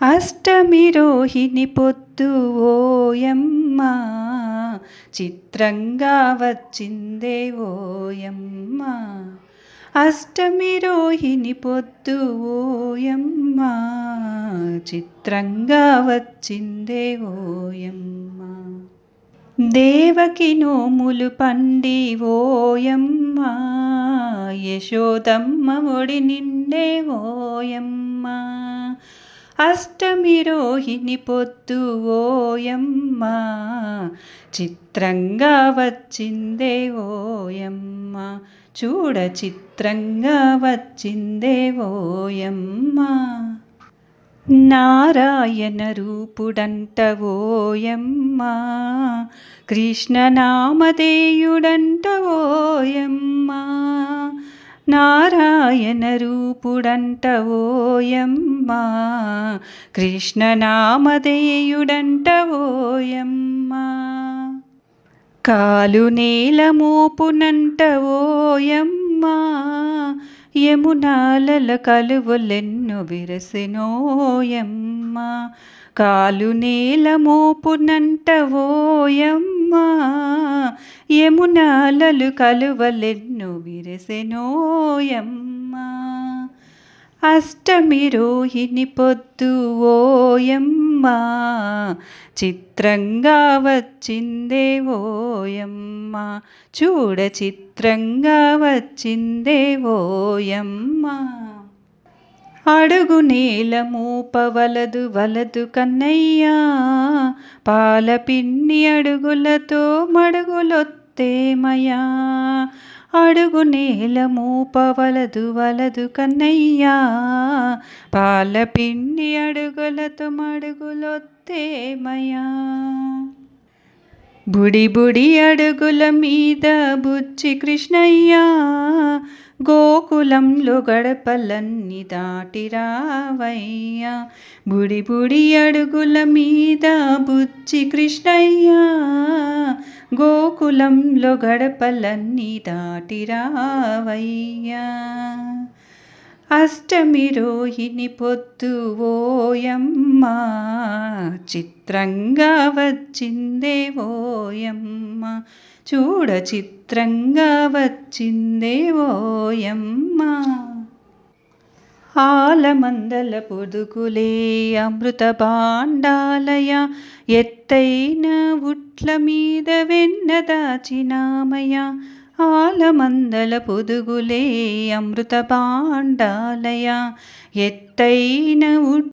అష్టమి రోహిణి పొద్దు ఓయమ్మ, చిత్రంగా వచ్చిందే ఓయమ్మ. అష్టమి రోహిణి పొద్దు ఓయమ్మ, చిత్రంగా వచ్చిందే ఓయమ్మ. దేవకి నోములు పండి ఓయమ్మ, యశోదమ్మ ఒడి నిండే ఓయమ్మ. అష్టమి రోహిణి పొద్దు ఓయమ్మ, చిత్రంగా వచ్చిందే ఓయమ్మ. చూడ చిత్రంగా వచ్చిందే ఓయమ్మ. నారాయణ రూపుడంట ఓయమ్మ, కృష్ణనామధేయుడంట ఓయమ్మ. నారాయణ రూపుడంట ఓయమ్మ, కృష్ణనామధేయుడంట ఓయమ్మ. కాలు నేల మోపునంట ఓయమ్మ, యమునాలల కలువలెన్ను విరసెనోయమ్మ. కాలు నేల మోపునంట ఓయమ్మ, యమునాలలు కలువలెన్ను విరసెనోయమ్మ. అష్టమి రోహిణి పొద్దు ఓయమ్మ, చిత్రంగా వచ్చిందే ఓయమ్మ. చూడ చిత్రంగా వచ్చిందే ఓయమ్మ. అడుగు నేల మూపవలదు వలదు కన్నయ్యా, పాలపిన్ని అడుగులతో మడుగులొత్తేమయా. అడుగు నేల మూపవలదు వలదు కన్నయ్యా, పాలపిన్ని అడుగులతో మడుగులొత్తేమయా. బుడి బుడి అడుగుల మీద బుజ్జి కృష్ణయ్యా, గోకులంలో గడపలన్నీ దాటి రావయ్యా. బుడి బుడి అడుగుల మీద బుజ్జి కృష్ణయ్యా, గోకులంలో గడపలన్నీ దాటి రావయ్యా. అష్టమి రోహిణి పొద్దు ఓయమ్మ, చిత్రంగా వచ్చిందే ఓయమ్మ. చూడ చిత్రంగా వచ్చిందే ఓయమ్మ. ఆలమందల పొదుగులే అమృత భాండాలయ, ఎత్తైన ఉట్ల మీద వెన్న దాచినామయ. ఆలమందల పొదుగులే అమృత భాండాలయ, ఎత్తైన